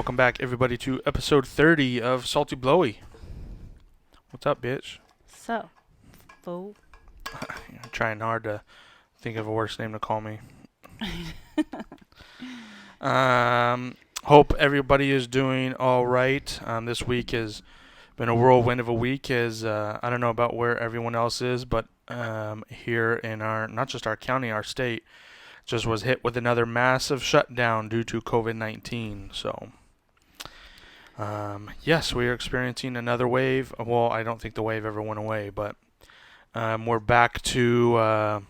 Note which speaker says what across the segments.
Speaker 1: welcome back, everybody, to episode 30 of Salty Blowie. What's up, bitch?
Speaker 2: So, fool.
Speaker 1: I'm trying hard to think of a worse name to call me. Hope everybody is doing all right. This week has been a whirlwind of a week. I don't know about where everyone else is, but here in not just our county, our state, just was hit with another massive shutdown due to COVID-19. So, yes, we are experiencing another wave. Well, I don't think the wave ever went away, but we're back to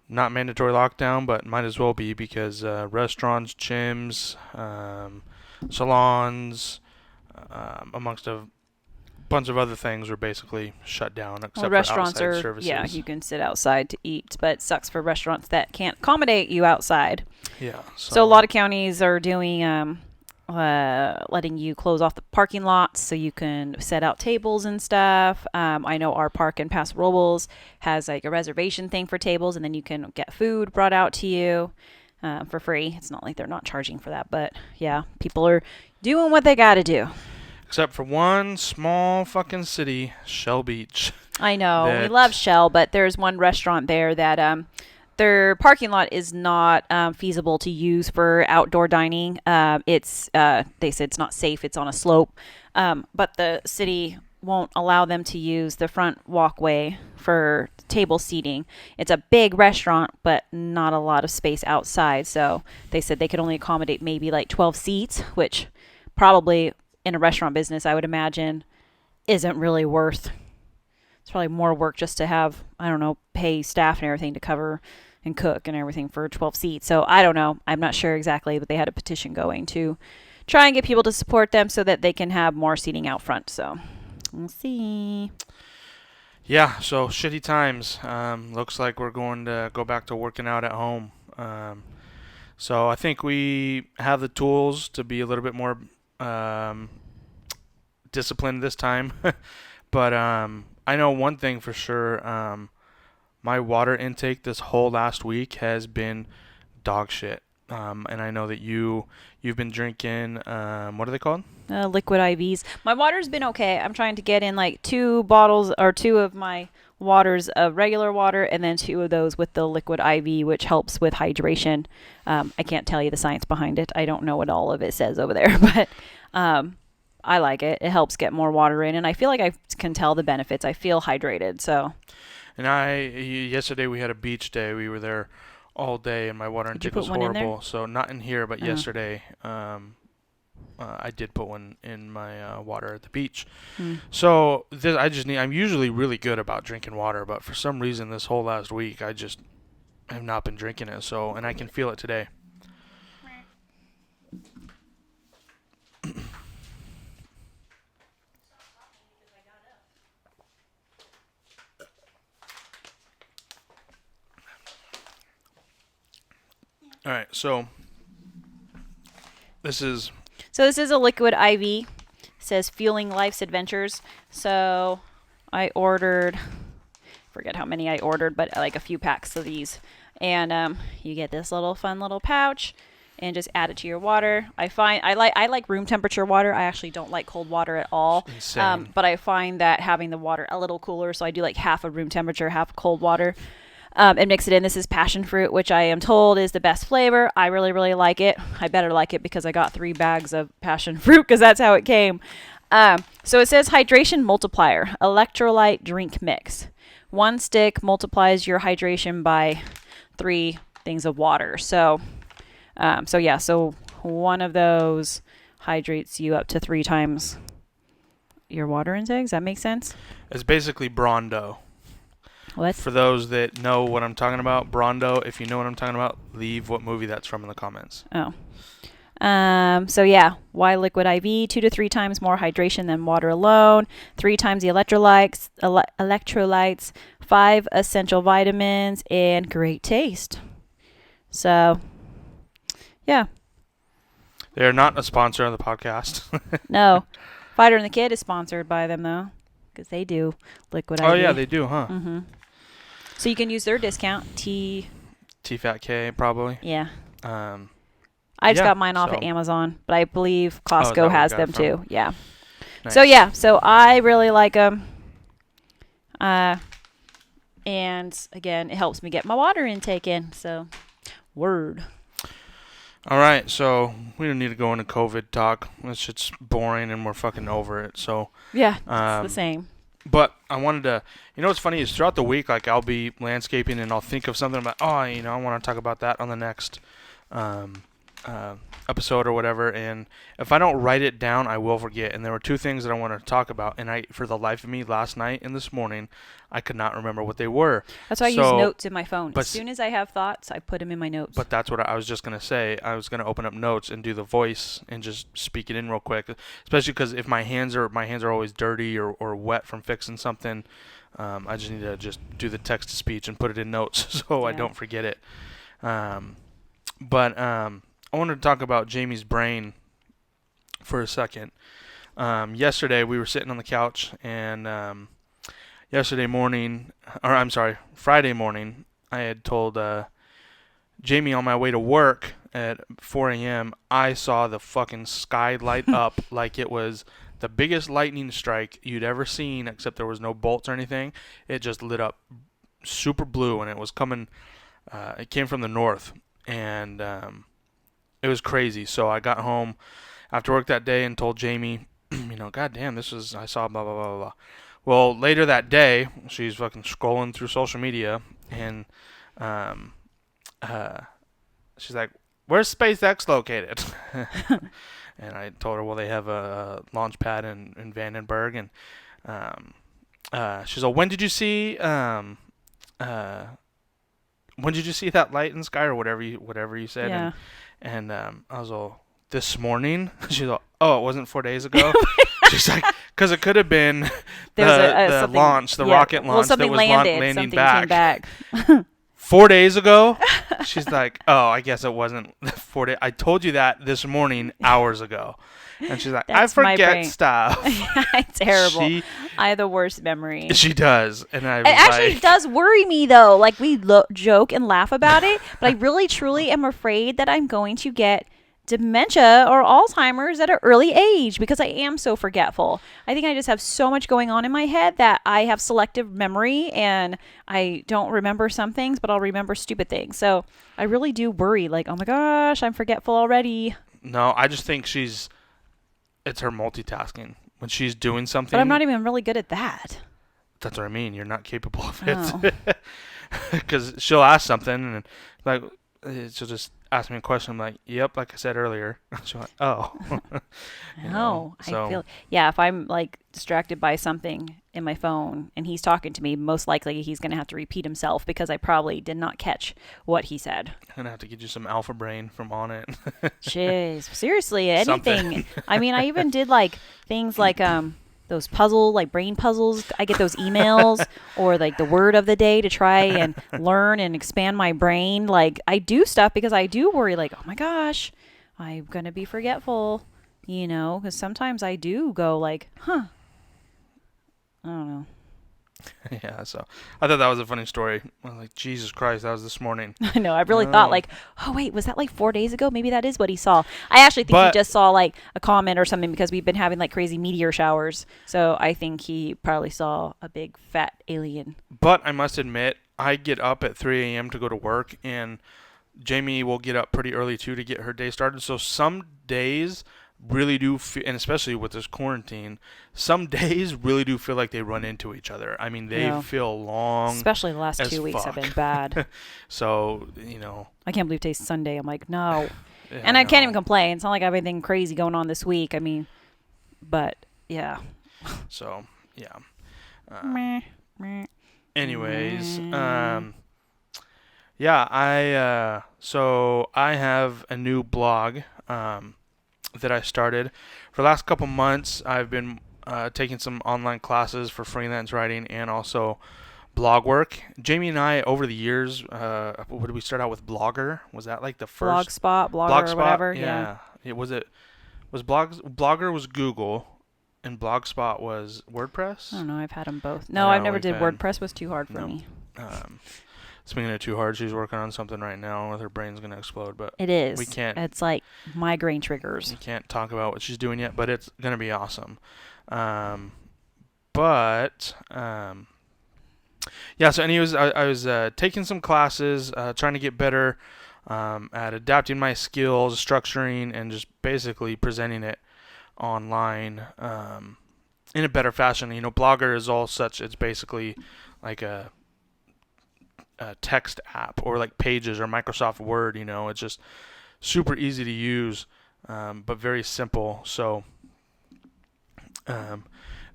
Speaker 1: not mandatory lockdown, but might as well be because restaurants, gyms, salons, amongst a bunch of other things were basically shut down except for
Speaker 2: Restaurants
Speaker 1: outside services.
Speaker 2: Yeah, you can sit outside to eat, but it sucks for restaurants that can't accommodate you outside.
Speaker 1: Yeah.
Speaker 2: So a lot of counties are doing letting you close off the parking lots so you can set out tables and stuff. I know our park in Paso Robles has like a reservation thing for tables, and then you can get food brought out to you for free. It's not like they're not charging for that, but yeah, people are doing what they got to do.
Speaker 1: Except for one small fucking city, Shell Beach.
Speaker 2: I know. We love Shell, but there's one restaurant there that their parking lot is not feasible to use for outdoor dining. They said it's not safe. It's on a slope. But the city won't allow them to use the front walkway for table seating. It's a big restaurant, but not a lot of space outside. So they said they could only accommodate maybe like 12 seats, which probably in a restaurant business, I would imagine, isn't really worth. It's probably more work just to have, I don't know, pay staff and everything to cover and cook and everything for 12 seats. So I don't know. I'm not sure exactly, but they had a petition going to try and get people to support them so that they can have more seating out front. So we'll see.
Speaker 1: Yeah, so shitty times. Looks like we're going to go back to working out at home. So I think we have the tools to be a little bit more disciplined this time. But I know one thing for sure. My water intake this whole last week has been dog shit. And I know that you've been drinking, what are they called?
Speaker 2: Liquid IVs. My water's been okay. I'm trying to get in like 2 bottles or 2 of my waters of regular water and then 2 of those with the liquid IV, which helps with hydration. I can't tell you the science behind it. I don't know what all of it says over there, but I like it. It helps get more water in, and I feel like I can tell the benefits. I feel hydrated, so.
Speaker 1: And yesterday we had a beach day. We were there all day, and my water intake was horrible. So not in here, but yesterday, I did put one in my water at the beach. So I'm usually really good about drinking water, but for some reason this whole last week I just have not been drinking it. So, and I can feel it today. All right, so this is
Speaker 2: a liquid IV. It says Fueling Life's Adventures. So I ordered, forget how many I ordered, but like a few packs of these. And you get this fun little pouch and just add it to your water. I like room temperature water. I actually don't like cold water at all.
Speaker 1: Insane.
Speaker 2: But I find that having the water a little cooler, so I do like half of room temperature, half cold water. And mix it in. This is passion fruit, which I am told is the best flavor. I really, really like it. I better like it because I got 3 bags of passion fruit because that's how it came. So it says hydration multiplier, electrolyte drink mix. 1 stick multiplies your hydration by 3 things of water. So one of those hydrates you up to 3 times your water intake. Does that make sense?
Speaker 1: It's basically Brondo.
Speaker 2: What?
Speaker 1: For those that know what I'm talking about, Brondo, if you know what I'm talking about, leave what movie that's from in the comments.
Speaker 2: Oh. Why liquid IV? 2 to 3 times more hydration than water alone. 3 times the electrolytes, 5 essential vitamins, and great taste. So, yeah.
Speaker 1: They're not a sponsor of the podcast.
Speaker 2: No. Fighter and the Kid is sponsored by them, though, because they do liquid IV.
Speaker 1: Oh, yeah, they do, huh?
Speaker 2: Mm-hmm. So you can use their discount,
Speaker 1: TFATK, probably.
Speaker 2: Yeah. I just got mine off at Amazon, but I believe Costco has them too. Yeah.
Speaker 1: Nice.
Speaker 2: So I really like them. And again, it helps me get my water intake in. So, word.
Speaker 1: All right, so we don't need to go into COVID talk. It's just boring, and we're fucking over it. So
Speaker 2: yeah, it's the same.
Speaker 1: But I wanted to, what's funny is throughout the week, like I'll be landscaping and I'll think of something about, I want to talk about that on the next episode or whatever. And if I don't write it down, I will forget. And there were two things that I wanted to talk about, and for the life of me, last night and this morning, I could not remember what they were.
Speaker 2: That's why I use notes in my phone. As soon as I have thoughts, I put them in my notes.
Speaker 1: But that's what I was just going to say. I was going to open up notes and do the voice and just speak it in real quick. Especially because if my hands are always dirty or wet from fixing something, I just need to just do the text to speech and put it in notes so I don't forget it. But I wanted to talk about Jamie's brain for a second. Yesterday we were sitting on the couch, and Friday morning, I had told Jamie on my way to work at 4 a.m., I saw the fucking sky light up like it was the biggest lightning strike you'd ever seen, except there was no bolts or anything. It just lit up super blue, and it was coming, it came from the north, and it was crazy. So I got home after work that day and told Jamie, God damn, I saw blah, blah, blah, blah, blah. Well, later that day, she's fucking scrolling through social media, and she's like, "Where's SpaceX located?" And I told her, well, they have a launch pad in Vandenberg, and she's like, when did you see that light in the sky, or whatever you said?
Speaker 2: Yeah.
Speaker 1: And I was all, this morning? She's like, oh, it wasn't 4 days ago? She's like, because it could have been the launch, the rocket launch that was landing back.
Speaker 2: Came back.
Speaker 1: 4 days ago? She's like, oh, I guess it wasn't 4 days. I told you that this morning, hours ago. And she's like, I forget stuff.
Speaker 2: Terrible. I have the worst memory.
Speaker 1: She does. And it
Speaker 2: actually does worry me, though. Like, we joke and laugh about it, but I really, truly am afraid that I'm going to get dementia or Alzheimer's at an early age because I am so forgetful. I think I just have so much going on in my head that I have selective memory and I don't remember some things, but I'll remember stupid things. So I really do worry, like, oh my gosh, I'm forgetful already.
Speaker 1: No, I just think it's her multitasking. When she's doing something.
Speaker 2: But I'm not even really good at that.
Speaker 1: That's what I mean. You're not capable of it. Because she'll ask something and like she'll just ask me a question. I'm like, yep, like I said earlier. She's like, oh.
Speaker 2: I feel, if I'm like distracted by something in my phone and he's talking to me, most likely he's going to have to repeat himself because I probably did not catch what he said.
Speaker 1: I'm going to have to get you some Alpha Brain from On It.
Speaker 2: Jeez, seriously, anything. I mean, I even did like things like those brain puzzles. I get those emails or like the word of the day to try and learn and expand my brain. Like I do stuff because I do worry like, oh my gosh, I'm going to be forgetful, because sometimes I do go like, I don't know.
Speaker 1: Yeah, so I thought that was a funny story. I was like, Jesus Christ, that was this morning.
Speaker 2: I know. I really thought like, oh wait, was that like 4 days ago? Maybe that is what he saw. I actually think he just saw like a comment or something because we've been having like crazy meteor showers. So I think he probably saw a big fat alien.
Speaker 1: But I must admit, I get up at 3 a.m. to go to work, and Jamie will get up pretty early too to get her day started. So some days really do feel, and especially with this quarantine, some days really do feel like they run into each other. I mean, they feel long.
Speaker 2: Especially the last 2 weeks have been bad.
Speaker 1: So,
Speaker 2: I can't believe today's Sunday. I'm like, no. Yeah, and I can't even complain. It's not like I have anything crazy going on this week. I mean, but yeah.
Speaker 1: So, yeah. Anyways, so I have a new blog, that I started. For the last couple months, I've been taking some online classes for freelance writing and also blog work. Jamie and I, over the years, what did we start out with? Blogger? Was that like the first?
Speaker 2: Blogspot, Blogger, or whatever. Yeah.
Speaker 1: Blogger was Google, and Blogspot was WordPress?
Speaker 2: I don't know. I've had them both. No, I've never did WordPress. Was too hard for me.
Speaker 1: swinging it too hard. She's working on something right now with her brain's going to explode, but
Speaker 2: It is.
Speaker 1: We can't.
Speaker 2: It's like migraine triggers.
Speaker 1: We can't talk about what she's doing yet, but it's going to be awesome. But yeah. So, anyways, I was taking some classes, trying to get better at adapting my skills, structuring, and just basically presenting it online in a better fashion. Blogger is all such. It's basically like a text app, or like Pages or Microsoft Word. It's just super easy to use, but very simple. So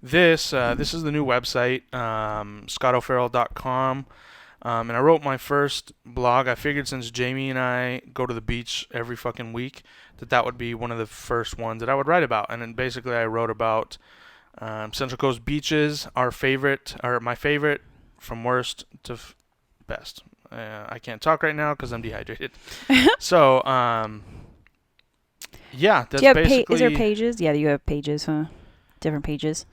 Speaker 1: this is the new website, scottofarrell.com. And I wrote my first blog. I figured since Jamie and I go to the beach every fucking week, that would be one of the first ones that I would write about. And then basically I wrote about Central Coast beaches, my favorite from worst to best. I can't talk right now because I'm dehydrated. So, yeah, that's basically...
Speaker 2: Is there pages? Yeah, you have pages, huh? Different pages.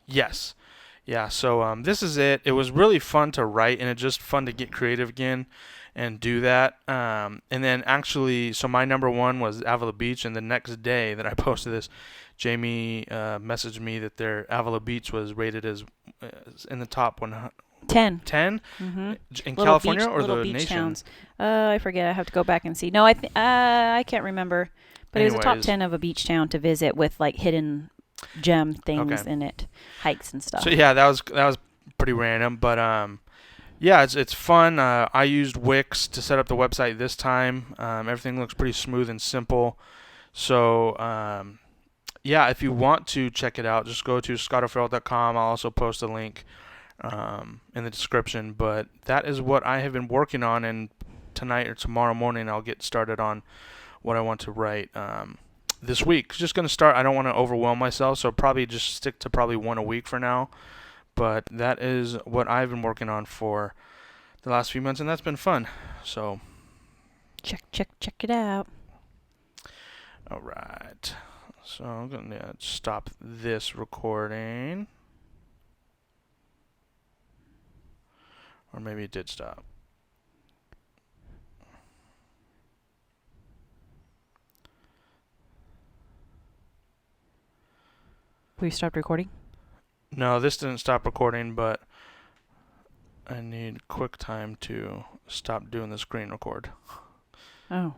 Speaker 1: Yes. Yeah, so this is it. It was really fun to write, and it's just fun to get creative again and do that. And then actually, so my number one was Avila Beach, and the next day that I posted this, Jamie messaged me that their Avila Beach was rated as in the top
Speaker 2: 10
Speaker 1: in California or the
Speaker 2: beach
Speaker 1: nation?
Speaker 2: Towns. I forget. I have to go back and see. No, I can't remember. But Anyways, it was a top 10 of a beach town to visit with like hidden gem things in it, hikes and stuff.
Speaker 1: So yeah, that was pretty random, but yeah, it's fun. I used Wix to set up the website this time. Everything looks pretty smooth and simple. So yeah, if you want to check it out, just go to scottofarrell.com. I'll also post a link in the description. But that is what I have been working on, and tonight or tomorrow morning I'll get started on what I want to write this week. Just going to start. I don't want to overwhelm myself, so probably just stick to probably one a week for now. But that is what I've been working on for the last few months, and that's been fun. So
Speaker 2: check it out.
Speaker 1: All right. So I'm going to stop this recording. Or maybe it did stop.
Speaker 2: We stopped recording?
Speaker 1: No, this didn't stop recording, but I need QuickTime to stop doing the screen record.
Speaker 2: Oh.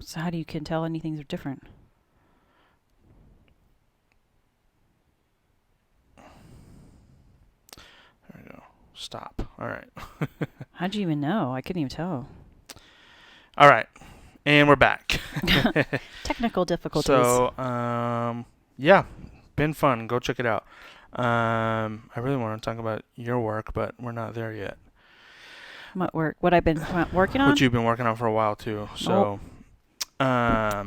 Speaker 2: So how do you can tell anything's different?
Speaker 1: There we go. Stop. All right.
Speaker 2: How'd you even know? I couldn't even tell.
Speaker 1: All right. And we're back.
Speaker 2: Technical difficulties.
Speaker 1: So, yeah, been fun. Go check it out. I really want to talk about your work, but we're not there yet.
Speaker 2: What work? What I've been working on?
Speaker 1: What you've been working on for a while, too. So, all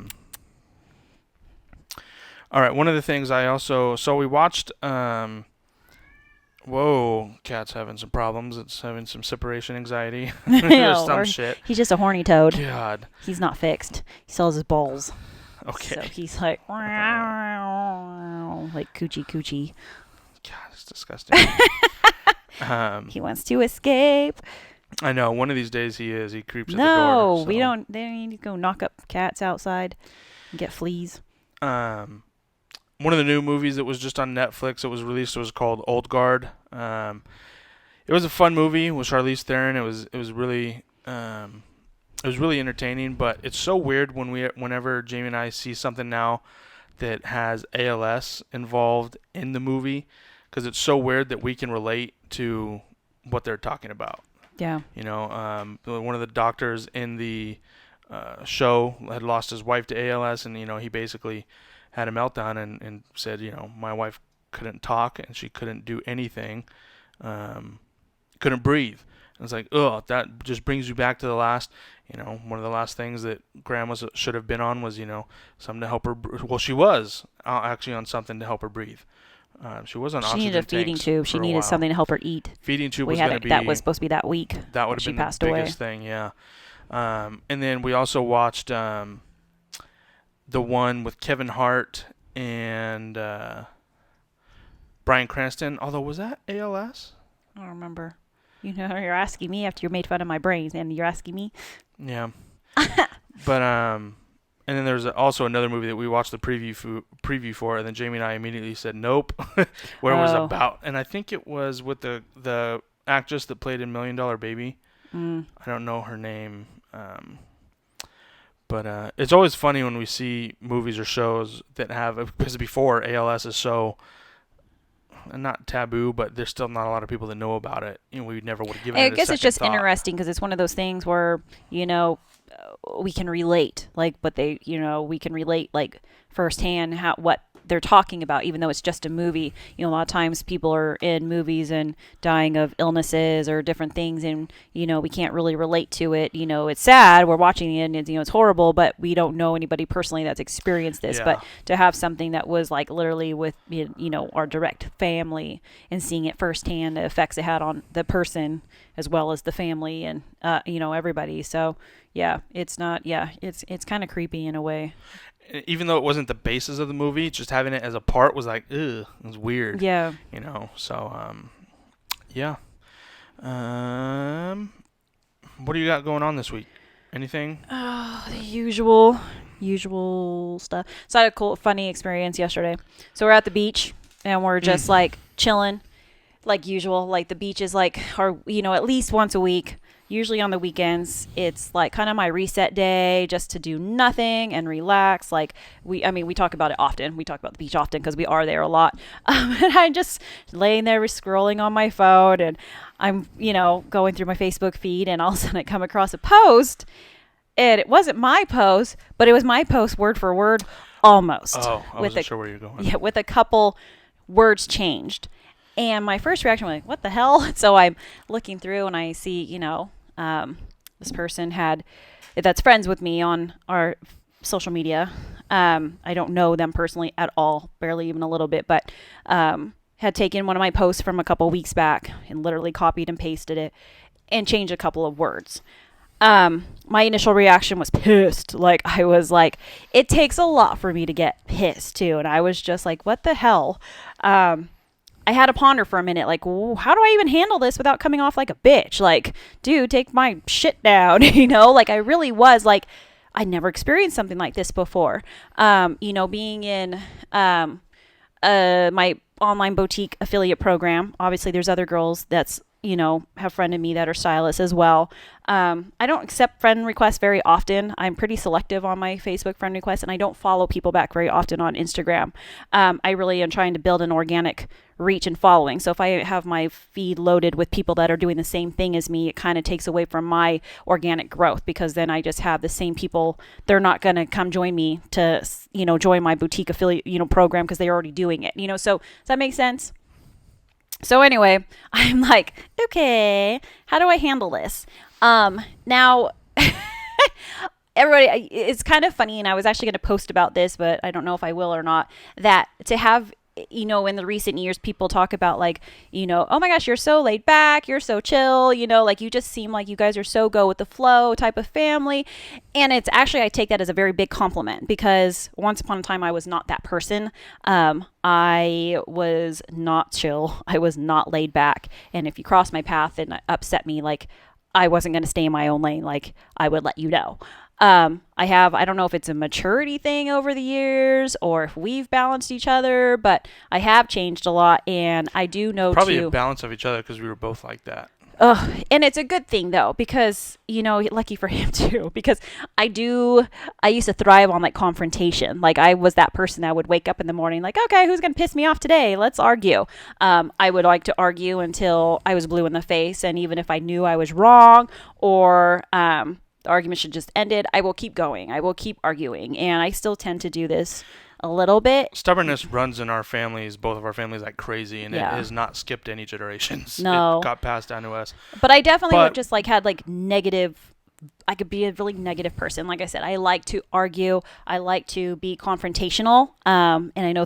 Speaker 1: right, one of the things so we watched, whoa, cat's having some problems. It's having some separation anxiety. Or some shit.
Speaker 2: He's just a horny toad.
Speaker 1: God.
Speaker 2: He's not fixed. He sells his balls.
Speaker 1: Okay.
Speaker 2: So he's like coochie.
Speaker 1: God, it's disgusting.
Speaker 2: He wants to escape.
Speaker 1: I know. One of these days he is. He creeps at the door.
Speaker 2: No, we don't. They need to go knock up cats outside and get fleas.
Speaker 1: One of the new movies that was just on Netflix that was released was called Old Guard. It was a fun movie with Charlize Theron. It was really entertaining. But it's so weird whenever Jamie and I see something now that has ALS involved in the movie, because it's so weird that we can relate to what they're talking about.
Speaker 2: Yeah.
Speaker 1: One of the doctors in the show had lost his wife to ALS, and he basically had a meltdown and said, my wife couldn't talk and she couldn't do anything, couldn't breathe. And it's like, that just brings you back to the last, one of the last things that Grandma should have been on was, something to help her. Well, she was actually on something to help her breathe. She was on oxygen.
Speaker 2: She needed a feeding tube. She needed something to help her eat.
Speaker 1: Feeding tube was going to be.
Speaker 2: That was supposed to be that week.
Speaker 1: That would have been the biggest thing, yeah. And then we also watched the one with Kevin Hart and Bryan Cranston. Although, was that ALS?
Speaker 2: I don't remember. You know, you're asking me after you made fun of my brains, and you're asking me.
Speaker 1: Yeah. But and then there's also another movie that we watched the preview for, and then Jamie and I immediately said nope, where it was about, and I think it was with the actress that played in $1 Million Baby. I don't know her name, but it's always funny when we see movies or shows that have, because before ALS is so not taboo, but there's still not a lot of people that know about it. You know, we never would have given it a second thought.
Speaker 2: I guess it's just interesting because it's one of those things where, you know, we can relate, like, but they, you know, we can relate like firsthand what they're talking about, even though it's just a movie. You know, a lot of times people are in movies and dying of illnesses or different things, and, you know, we can't really relate to it. You know, it's sad, we're watching it and it's, you know, it's horrible, but we don't know anybody personally that's experienced this. Yeah. But to have something that was like literally with, you know, our direct family and seeing it firsthand, the effects it had on the person as well as the family and you know, everybody. So yeah, it's kind of creepy in a way.
Speaker 1: Even though it wasn't the basis of the movie, just having it as a part was like, ugh, it was weird.
Speaker 2: Yeah.
Speaker 1: You know, so, yeah. What do you got going on this week? Anything?
Speaker 2: Oh, the usual stuff. So I had a funny experience yesterday. So we're at the beach, and we're just, like, chilling, like usual. Like, the beach is, like, you know, at least once a week. Usually on the weekends, it's like kind of my reset day, just to do nothing and relax. Like we talk about it often. We talk about the beach often because we are there a lot. And I'm just laying there scrolling on my phone, and I'm, you know, going through my Facebook feed, and all of a sudden I come across a post, and it wasn't my post, but it was my post word for word, almost.
Speaker 1: Oh, I wasn't sure where you're going.
Speaker 2: Yeah, with a couple words changed. And my first reaction was like, what the hell? So I'm looking through, and I see, you know, this person that's friends with me on our social media. I don't know them personally at all, barely even a little bit, but had taken one of my posts from a couple weeks back and literally copied and pasted it and changed a couple of words. My initial reaction was pissed. Like, I was like, it takes a lot for me to get pissed too. And I was just like, what the hell? I had to ponder for a minute, like, how do I even handle this without coming off like a bitch? Like, dude, take my shit down, you know? Like, I really was, like, I never experienced something like this before. You know, being in my online boutique affiliate program, obviously there's other girls that's, you know, have friended me that are stylists as well. I don't accept friend requests very often. I'm pretty selective on my Facebook friend requests, and I don't follow people back very often on Instagram. I really am trying to build an organic reach and following. So if I have my feed loaded with people that are doing the same thing as me, it kind of takes away from my organic growth, because then I just have the same people. They're not going to come join me to, you know, join my boutique affiliate, you know, program, because they're already doing it, you know. So does that make sense? So anyway, I'm like, okay, how do I handle this? Now, everybody, it's kind of funny, and I was actually going to post about this, but I don't know if I will or not, that to have, you know, in the recent years, people talk about, like, you know, oh my gosh, you're so laid back, you're so chill, you know, like, you just seem like you guys are so go with the flow type of family. And it's actually, I take that as a very big compliment, because once upon a time I was not that person. I was not chill. I was not laid back. And if you cross my path and upset me, like, I wasn't going to stay in my own lane. Like, I would let you know. I don't know if it's a maturity thing over the years or if we've balanced each other, but I have changed a lot, and I do know
Speaker 1: probably a balance of each other, because we were both like that.
Speaker 2: And it's a good thing though, because, you know, lucky for him too, because I used to thrive on like confrontation. Like, I was that person that would wake up in the morning like, okay, who's going to piss me off today? Let's argue. I would like to argue until I was blue in the face. And even if I knew I was wrong, or, the argument should just ended, I will keep going. I will keep arguing. And I still tend to do this a little bit.
Speaker 1: Stubbornness runs in our families, both of our families, like crazy, and it has not skipped any generations.
Speaker 2: No.
Speaker 1: It got passed down to us.
Speaker 2: But I definitely would just like had like negative, I could be a really negative person. Like I said, I like to argue. I like to be confrontational. And I know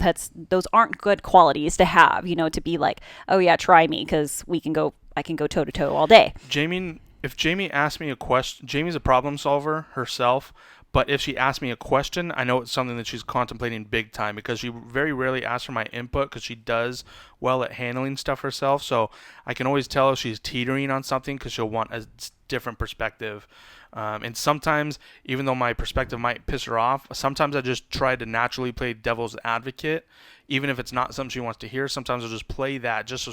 Speaker 2: those aren't good qualities to have, you know, to be like, oh yeah, try me, because I can go toe to toe all day.
Speaker 1: Jamie if Jamie asks me a question, Jamie's a problem solver herself. But if she asks me a question, I know it's something that she's contemplating big time because she very rarely asks for my input because she does well at handling stuff herself. So I can always tell if she's teetering on something because she'll want a different perspective. And sometimes, even though my perspective might piss her off, sometimes I just try to naturally play devil's advocate, even if it's not something she wants to hear. Sometimes I'll just play that just so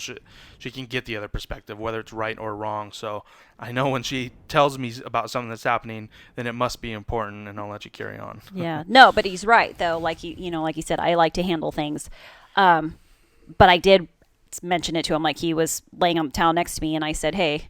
Speaker 1: she can get the other perspective, whether it's right or wrong. So I know when she tells me about something that's happening, then it must be important, and I'll let you carry on.
Speaker 2: Yeah. No, but he's right though. Like like you said, I like to handle things. But I did mention it to him, like he was laying on the towel next to me, and I said, "Hey,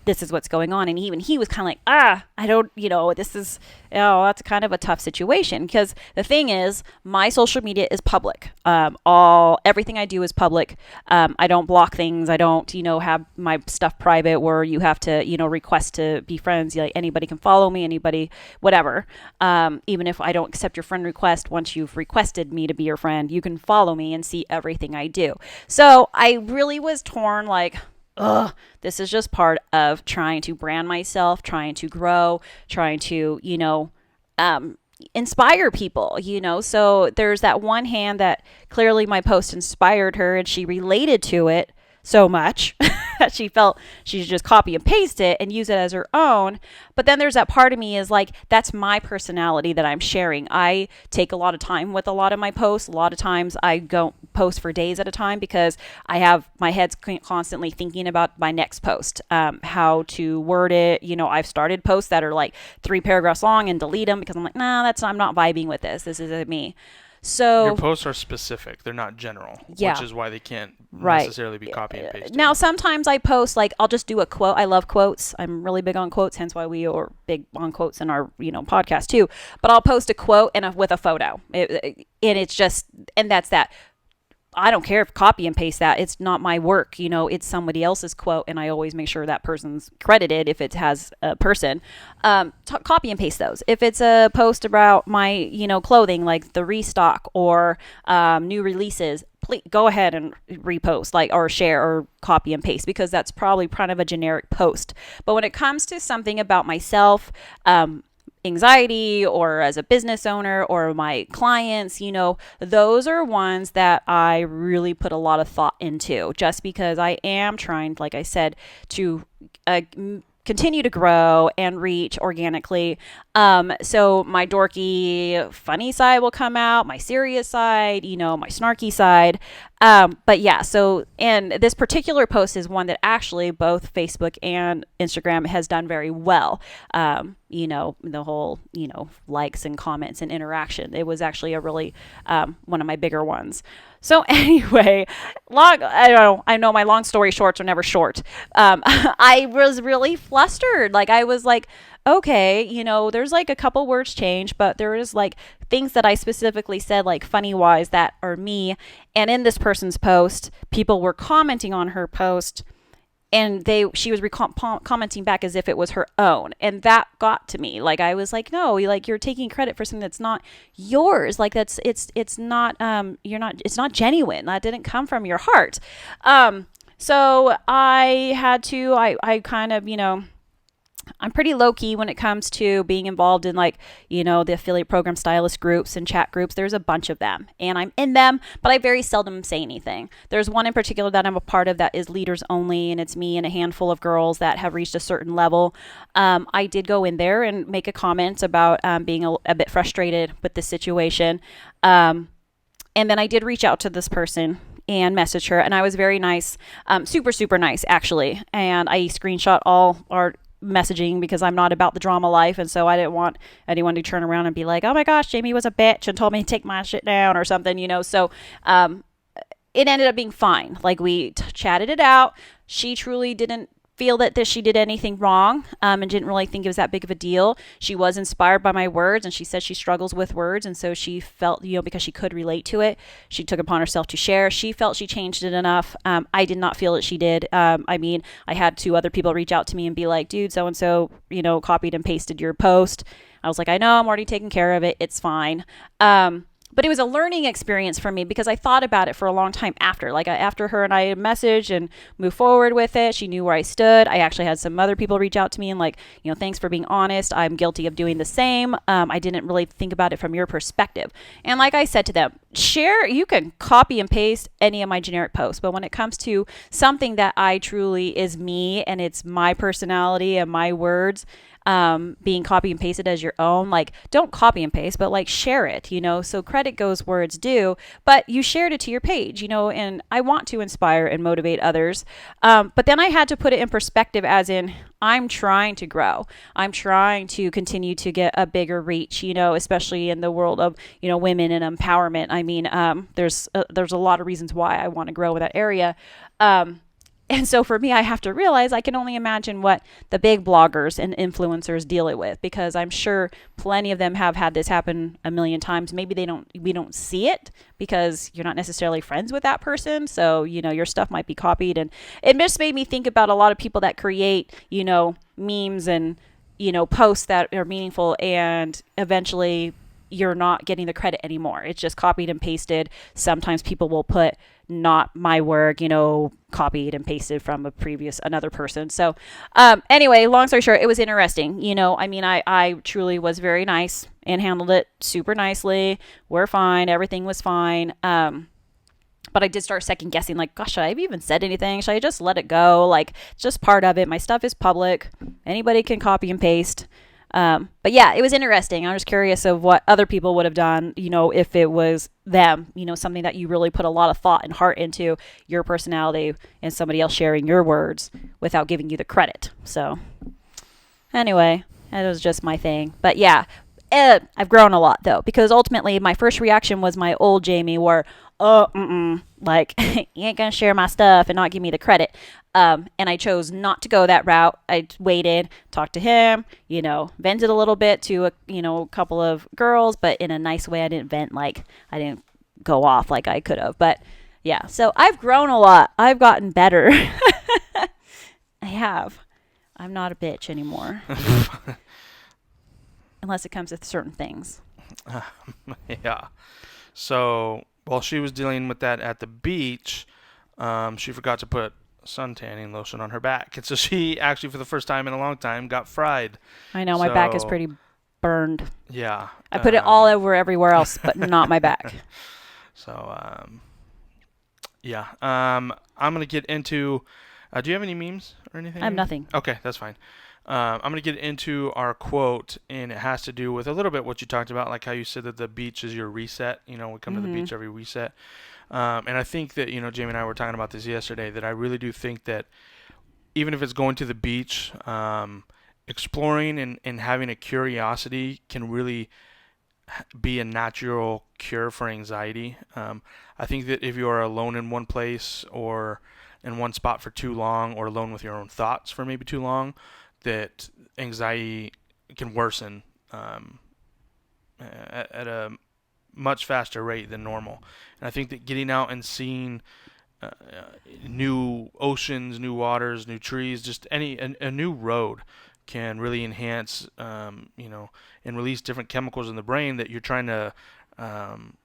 Speaker 2: this is what's going on." And even he was kind of like, I don't, this is, that's kind of a tough situation. Because the thing is, my social media is public. Everything I do is public. I don't block things. I don't, have my stuff private where you have to, request to be friends. Like anybody can follow me, anybody, whatever. Even if I don't accept your friend request, once you've requested me to be your friend, you can follow me and see everything I do. So I really was torn, like, this is just part of trying to brand myself, trying to grow, trying to, inspire people, So there's that one hand that clearly my post inspired her and she related to it so much that she felt she should just copy and paste it and use it as her own. But then there's that part of me is like, that's my personality that I'm sharing. I take a lot of time with a lot of my posts. A lot of times I go post for days at a time because I have my head's constantly thinking about my next post, how to word it. I've started posts that are like 3 paragraphs long and delete them because I'm like, I'm not vibing with this. This isn't me. So
Speaker 1: your posts are specific; they're not general,
Speaker 2: yeah,
Speaker 1: which is why they can't necessarily be copy and pasted.
Speaker 2: Now, sometimes I post like I'll just do a quote. I love quotes. I'm really big on quotes, hence why we are big on quotes in our podcast too. But I'll post a quote with a photo, and it's just that's that. I don't care if copy and paste that. It's not my work. It's somebody else's quote, and I always make sure that person's credited if it has a person. Copy and paste those. If it's a post about my, clothing, like the restock or new releases, please go ahead and repost, or share or copy and paste, because that's probably kind of a generic post. But when it comes to something about myself, anxiety, or as a business owner, or my clients, those are ones that I really put a lot of thought into, just because I am trying, like I said, to continue to grow and reach organically. So my dorky, funny side will come out, my serious side, my snarky side. But yeah, and this particular post is one that actually both Facebook and Instagram has done very well. The whole, likes and comments and interaction. It was actually a really, one of my bigger ones. So anyway, I know my long story shorts are never short. I was really flustered. Like I was like, okay, there's like a couple words changed, but there is like things that I specifically said, like funny wise, that are me. And in this person's post, people were commenting on her post, and she was commenting back as if it was her own, and that got to me. Like I was like, no, like you're taking credit for something that's not yours. Like it's not it's not genuine. That didn't come from your heart. So I had to I kind of I'm pretty low key when it comes to being involved in the affiliate program stylist groups and chat groups. There's a bunch of them and I'm in them, but I very seldom say anything. There's one in particular that I'm a part of that is leaders only, and it's me and a handful of girls that have reached a certain level. I did go in there and make a comment about being a bit frustrated with the situation. And then I did reach out to this person and message her, and I was very nice, super, super nice actually. And I screenshot all our messaging because I'm not about the drama life, and so I didn't want anyone to turn around and be like, oh my gosh, Jamie was a bitch and told me to take my shit down or something, so it ended up being fine. Like we chatted it out. She truly didn't feel that she did anything wrong, and didn't really think it was that big of a deal. She was inspired by my words, and she said she struggles with words, and so she felt, because she could relate to it, she took upon herself to share. She felt she changed it enough. I did not feel that she did. I had 2 other people reach out to me and be like, dude, so-and-so, copied and pasted your post. I was like, I know, I'm already taking care of it. It's fine. but it was a learning experience for me because I thought about it for a long time after. Like after her and I messaged and moved forward with it, she knew where I stood. I actually had some other people reach out to me and like, thanks for being honest. I'm guilty of doing the same. I didn't really think about it from your perspective. And like I said to them, share, you can copy and paste any of my generic posts, but when it comes to something that I truly is me and it's my personality and my words, being copy and pasted as your own, like don't copy and paste, but like share it, so credit goes where it's due, but you shared it to your page, and I want to inspire and motivate others. But then I had to put it in perspective as in, I'm trying to grow. I'm trying to continue to get a bigger reach, especially in the world of, women and empowerment. I mean, there's a lot of reasons why I want to grow in that area. And so for me, I have to realize I can only imagine what the big bloggers and influencers deal it with, because I'm sure plenty of them have had this happen a million times. Maybe we don't see it because you're not necessarily friends with that person. So, your stuff might be copied. And it just made me think about a lot of people that create, memes and, posts that are meaningful, and eventually you're not getting the credit anymore. It's just copied and pasted. Sometimes people will put not my work, copied and pasted from another person. So anyway, long story short, it was interesting. I truly was very nice and handled it super nicely. We're fine. Everything was fine. But I did start second guessing, like, gosh, should I have even said anything? Should I just let it go? Like, it's just part of it. My stuff is public. Anybody can copy and paste. But yeah, it was interesting. I was curious of what other people would have done, if it was them, something that you really put a lot of thought and heart into, your personality, and somebody else sharing your words without giving you the credit. So anyway, that was just my thing. But yeah, I've grown a lot though, because ultimately my first reaction was my old Jamie where, like, you ain't gonna share my stuff and not give me the credit. And I chose not to go that route. I waited, talked to him, vented a little bit to a couple of girls, but in a nice way. I didn't vent like I didn't go off like I could have. But yeah, so I've grown a lot. I've gotten better. I have. I'm not a bitch anymore. Unless it comes with certain things.
Speaker 1: Yeah. So while she was dealing with that at the beach, she forgot to put sun tanning lotion on her back. And so she actually, for the first time in a long time, got fried.
Speaker 2: I know, my back is pretty burned.
Speaker 1: Yeah.
Speaker 2: I put it all over everywhere else, but not my back.
Speaker 1: So, yeah. I'm going to get into... do you have any memes or anything?
Speaker 2: I have nothing.
Speaker 1: Okay, that's fine. I'm going to get into our quote, and it has to do with a little bit what you talked about, like how you said that the beach is your reset. We come to the beach every reset. And I think that, Jamie and I were talking about this yesterday, that I really do think that even if it's going to the beach, exploring and having a curiosity can really be a natural cure for anxiety. I think that if you are alone in one place or in one spot for too long, or alone with your own thoughts for maybe too long, that anxiety can worsen at a much faster rate than normal. And I think that getting out and seeing new oceans, new waters, new trees, just a new road can really enhance, and release different chemicals in the brain that you're trying to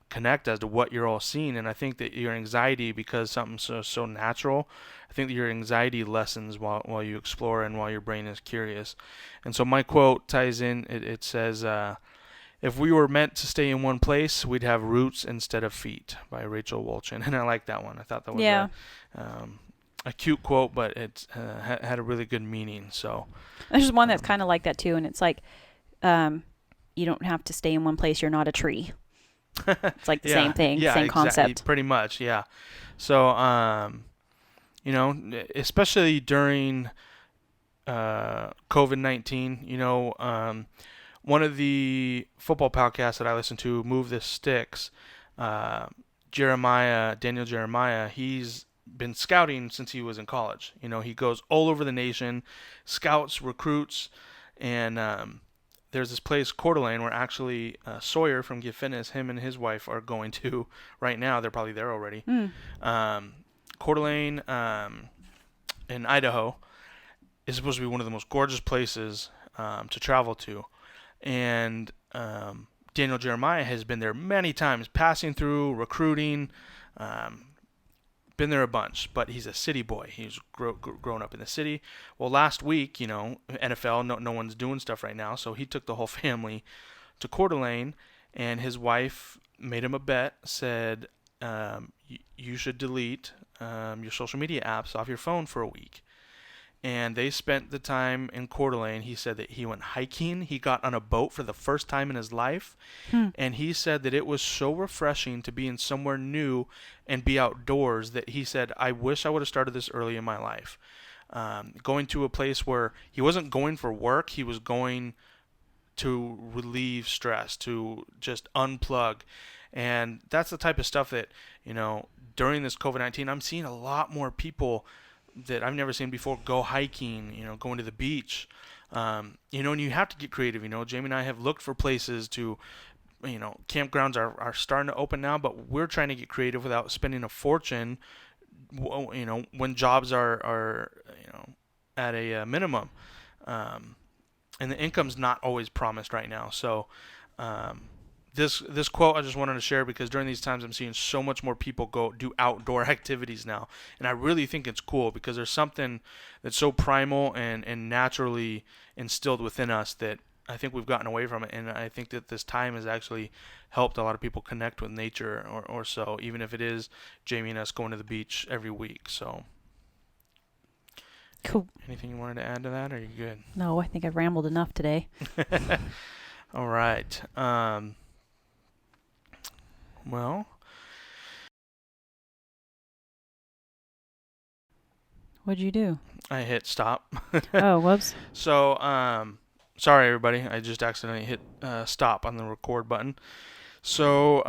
Speaker 1: connect as to what you're all seeing. And I think that your anxiety, because something's so natural, I think that your anxiety lessens while you explore and while your brain is curious. And so my quote ties in. It says, if we were meant to stay in one place, we'd have roots instead of feet, by Rachel Wolchin. And I like that one. I thought that was a cute quote, but it had a really good meaning. So
Speaker 2: there's one that's kind of like that too, and it's like, you don't have to stay in one place. You're not a tree. It's like the same thing, same concept.
Speaker 1: Pretty much, yeah. So, especially during COVID-19, one of the football podcasts that I listen to, Move the Sticks, Daniel Jeremiah, he's been scouting since he was in college. He goes all over the nation, scouts, recruits, and there's this place, Coeur d'Alene, where actually Sawyer from Give Fitness, him and his wife are going to right now. They're probably there already. Coeur d'Alene in Idaho is supposed to be one of the most gorgeous places to travel to. And Daniel Jeremiah has been there many times, passing through, recruiting, been there a bunch, but he's a city boy. He's grown up in the city. Well, last week, NFL, no one's doing stuff right now, so he took the whole family to Coeur d'Alene, and his wife made him a bet, said, you should delete your social media apps off your phone for a week. And they spent the time in Coeur d'Alene. He said that he went hiking. He got on a boat for the first time in his life. And he said that it was so refreshing to be in somewhere new and be outdoors that he said, I wish I would have started this early in my life. Going to a place where he wasn't going for work. He was going to relieve stress, to just unplug. And that's the type of stuff that, during this COVID-19, I'm seeing a lot more people that I've never seen before go hiking, going to the beach. And you have to get creative. Jamie and I have looked for places to, campgrounds are starting to open now, but we're trying to get creative without spending a fortune, when jobs are at a minimum. And the income's not always promised right now. So this quote I just wanted to share because during these times I'm seeing so much more people go do outdoor activities now. And I really think it's cool because there's something that's so primal and naturally instilled within us that I think we've gotten away from it. And I think that this time has actually helped a lot of people connect with nature or so, even if it is Jamie and us going to the beach every week. So
Speaker 2: cool.
Speaker 1: Anything you wanted to add to that, or are you good?
Speaker 2: No, I think I've rambled enough today.
Speaker 1: All right. Well,
Speaker 2: what'd you do?
Speaker 1: I hit stop.
Speaker 2: Oh, whoops.
Speaker 1: So, sorry everybody. I just accidentally hit stop on the record button. So,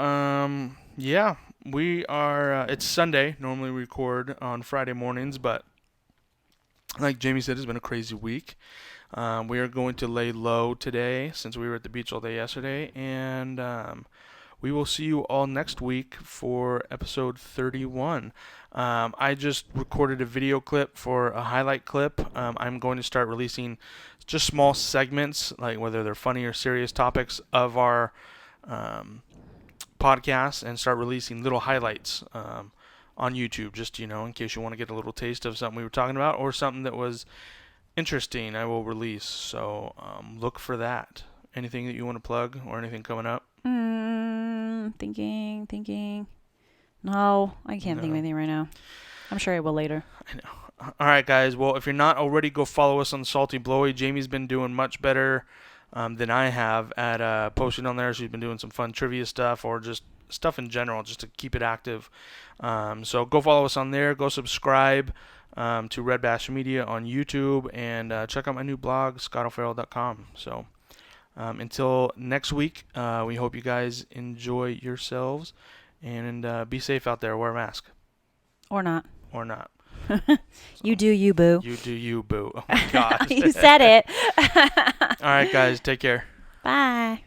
Speaker 1: yeah, we are. It's Sunday. Normally we record on Friday mornings, but like Jamie said, it's been a crazy week. We are going to lay low today since we were at the beach all day yesterday, and we will see you all next week for episode 31. I just recorded a video clip for a highlight clip. I'm going to start releasing just small segments, like whether they're funny or serious topics of our podcast, and start releasing little highlights on YouTube, just, in case you want to get a little taste of something we were talking about or something that was interesting, I will release. So look for that. Anything that you want to plug or anything coming up?
Speaker 2: Thinking. No, I can't think of anything right now. I'm sure I will later.
Speaker 1: I know. All right, guys. Well, if you're not already, go follow us on Salty Blowie. Jamie's been doing much better than I have at posting on there. She's been doing some fun trivia stuff or just stuff in general, just to keep it active. So go follow us on there. Go subscribe to Red Bash Media on YouTube, and check out my new blog, scottofarrell.com. So until next week, we hope you guys enjoy yourselves, and be safe out there. Wear a mask.
Speaker 2: Or not.
Speaker 1: Or not.
Speaker 2: You do you, boo.
Speaker 1: You do you, boo. Oh, my God.
Speaker 2: You said it.
Speaker 1: All right, guys. Take care.
Speaker 2: Bye.